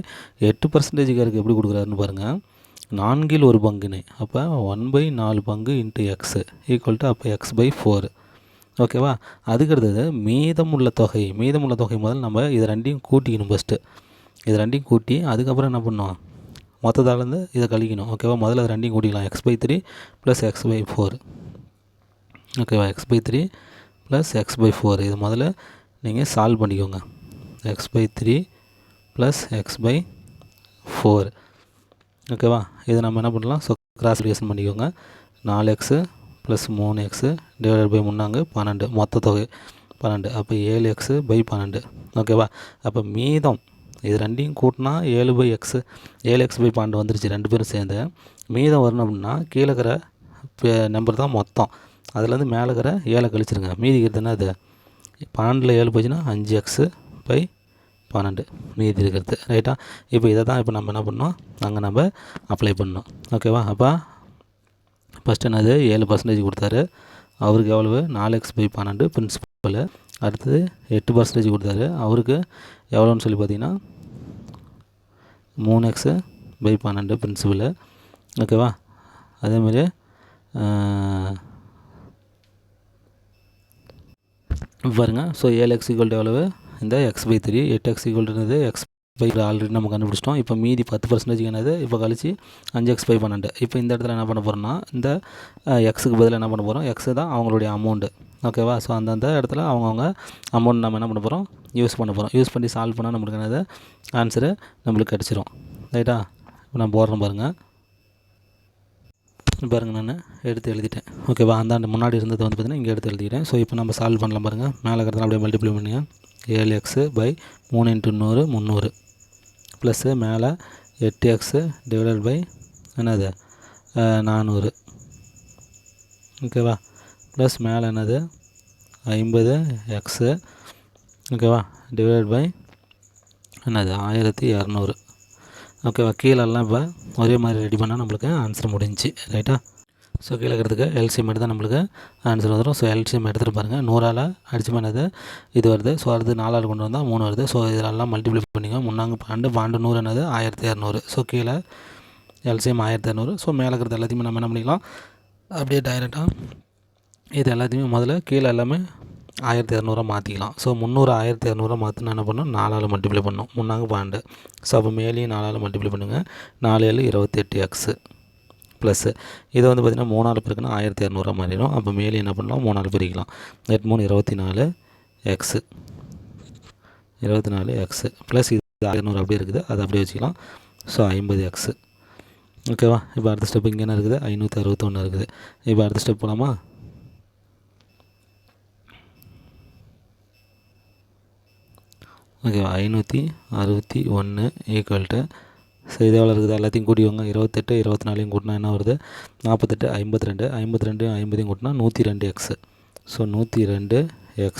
Speaker 1: 8%க்காருக்கு எப்படி கொடுக்குறாருன்னு பாருங்கள். 4இல் 1 பங்குனை. அப்போ 1/4 பங்கு இன்ட்டு எக்ஸு ஈக்குவல் டு அப்போ x/4. ஓகேவா, அதுக்கடுத்தது மீதமுள்ள தொகை முதல் நம்ம இதை ரெண்டையும் கூட்டிக்கணும் ஃபஸ்ட்டு. இது ரெண்டையும் கூட்டி அதுக்கப்புறம் என்ன பண்ணணும், மொத்தத்தாலேருந்து இதை கழிக்கணும். ஓகேவா, முதல்ல அது ரெண்டையும் கூட்டிக்கலாம். x/3 + x/4. ஓகேவா, x/3 + x/4 இது முதல்ல நீங்கள் சால்வ் பண்ணிக்கோங்க. x/3 + x/4. ஓகேவா, இது நம்ம என்ன பண்ணலாம், ஸோ கிராஸ் மல்டிப்ளிகேஷன் பண்ணிக்கோங்க. 4x + 3x / 3 12 மொத்த தொகை 12. அப்போ 7x/12. ஓகேவா, அப்போ மீதம் இது ரெண்டையும் கூட்டினா 7/x 7x/12 வந்துருச்சு ரெண்டு பேரும் சேர்ந்து. மீதம் வரணும் அப்படின்னா கீழே இருக்கிற நம்பர் தான் மொத்தம், அதுலேருந்து மேலே இருக்கிற 7 கழிச்சிருங்க. மீதி இருக்கிறது என்ன, அது 12ல் 7 போச்சுன்னா 5x/12 மீதி இருக்கிறது. ரைட்டா, இப்போ இதை தான் இப்போ நம்ம என்ன பண்ணோம், அங்கே நம்ம அப்ளை பண்ணோம். ஓகேவா, அப்போ ஃபஸ்ட்டு என்னது 7% கொடுத்தாரு, அவருக்கு எவ்வளவு 4x/12 பிரின்சிபல். அடுத்தது 8% கொடுத்தாரு, அவருக்கு எவ்வளோன்னு சொல்லி பார்த்தீங்கன்னா 3x/12 பிரின்சிபல். ஓகேவா, அதேமாதிரி பாருங்கள். ஸோ 7x எவ்வளவு, இந்த x/3, 8x என்னது x/4 ஆல்ரெடி நம்ம கண்டுபிடிச்சிட்டோம். இப்போ மீதி 10% என்னது, இப்போ கழிச்சு 5x/12. இப்போ இந்த இடத்துல என்ன பண்ண போகிறோம்னா, இந்த எக்ஸுக்கு பதில் என்ன பண்ண போகிறோம், எக்ஸு தான் அவங்களுடைய அமௌண்ட்டு. ஓகேவா, ஸோ அந்தந்த இடத்துல அவங்கவுங்க அமௌண்ட் நம்ம என்ன பண்ண போகிறோம், யூஸ் பண்ண போகிறோம். யூஸ் பண்ணி சால்வ் பண்ணால் நம்மளுக்கு என்னது ஆன்சரு நம்மளுக்கு கிடச்சிரும். ரைட்டா, இப்போ நான் போடுறேன் பாருங்கள். பாருங்கள், நான் எடுத்து எழுதிட்டேன். ஓகேவா, அந்த முன்னாடி இருந்தது வந்து பார்த்திங்கன்னா இங்கே எடுத்து எழுதிட்டேன். ஸோ இப்போ நம்ம சால்வ் பண்ணலாம் பாருங்கள். மேலே இருக்கிறது அப்படியே மல்டிப்ளை பண்ணுங்க. 7x/3 × 100 300 ப்ளஸ்ஸு மேலே 8x / என்னது 400. ஓகேவா, ப்ளஸ் மேலே என்னது 50x. ஓகேவா, / என்னது 1200. ஓகேவா, கீழெல்லாம் இப்போ ஒரே மாதிரி ரெடி பண்ணால் நம்மளுக்கு ஆன்சர் முடிஞ்சிச்சு. ரைட்டா, ஸோ கீழே இருக்கிறதுக்கு எல்சிஎம் எடுத்து தான் நம்மளுக்கு ஆன்சர் வந்துடும். ஸோ எல்சிஎம் எடுத்துகிட்டு பாருங்கள். 100ஆல் அடிச்சு பண்ணது இது வருது. ஸோ அடுத்து 4ஆல் கொண்டு வந்தால் 3 வருது. ஸோ இதெல்லாம் மல்டிப்ளை பண்ணிங்க. 3 12 100 என்னது 1200. ஸோ கீழே எல்சிஎம் 1200. ஸோ மேலே இருக்கிறது எல்லாத்தையுமே நம்ம என்ன பண்ணிக்கலாம், அப்படியே டைரெக்டாக இது எல்லாத்தையுமே முதல்ல கீழே எல்லாமே 1200 மாற்றிக்கலாம். ஸோ 300 1200 மாற்றினா என்ன பண்ணணும், 4ஆல் மல்டிப்ளை பண்ணணும். 3 12. ஸோ அப்போ மேலேயும் 4ஆல் மல்டிப்ளை பண்ணுங்கள். 4 7 28x ப்ளஸ்ஸு இதை வந்து பார்த்திங்கன்னா 3ஆல் பெருக்குன்னா 1200 மாறிடும். அப்போ மேலே என்ன பண்ணலாம், 3ஆல் பிரிக்கலாம். 8 3 24x 24x ப்ளஸ் இது 600 அப்படியே இருக்குது, அது அப்படியே வச்சுக்கலாம். So 50x. ஓகேவா, இப்போ அடுத்த ஸ்டெப் இங்கே என்ன இருக்குது, 561 இருக்குது. இப்போ அடுத்த ஸ்டெப் போகலாமா. ஓகேவா, 561 ஈக்குவல்ட்டு. ஸோ இது எவ்வளோ இருக்குது, எல்லாத்தையும் கூட்டிவாங்க. 28 24 கூட்டினா என்ன வருது, 48 52 52 50 கூட்டினா 102x. ஸோ 102x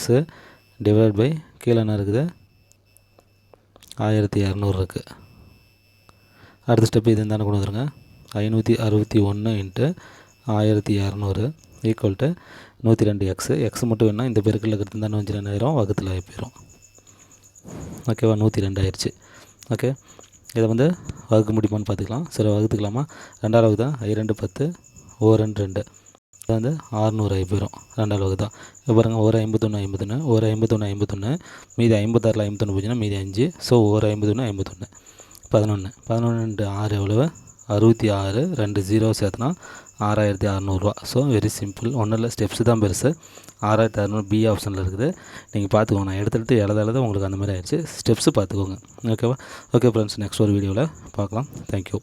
Speaker 1: / கீழே என்ன இருக்குது 1200 இருக்குது. அடுத்த ஸ்டெப்பு இது தானே கொண்டு வந்துருங்க. 561 × 1200 ஈக்குவல்ட்டு 102x. எக்ஸ் மட்டும் வேணால் இந்த பெருக்கில் இருக்கிறது தானே 2000 வகுத்தில் போயிடும். ஓகேவா, 102 ஆயிடுச்சு. ஓகே, இதை வந்து வகுக்க முடியுமான்னு பார்த்துக்கலாம். சரி, வகுத்துக்கலாமா. 2ஆல் வகுத்தா 2 10 1 2 இது வந்து 600 ஆகி போயிடும். 2ஆல் வகுத்தா இப்போ பாருங்கள், 51 51 51 51 மீதி 56ல் 51 போச்சுன்னா மீதி 5. ஸோ 51 51 11 11 6 எவ்வளவு 66. 2 0 சேர்த்துனா 6600 ஸோ வெரி சிம்பிள். ஒன்றும் இல்லை, ஸ்டெப்ஸு தான் பெருசு. 6600 பி ஆப்ஷனில் இருக்குது. நீங்கள் பார்த்துக்கோங்க. நான் எடுத்து எழுத உங்களுக்கு அந்த மாதிரி ஆயிடுச்சு. ஸ்டெப்ஸு பார்த்துக்கோங்க. ஓகேவா. ஓகே ஃப்ரெண்ட்ஸ், நெக்ஸ்ட் ஒரு வீடியோவில் பார்க்கலாம். தேங்க்யூ.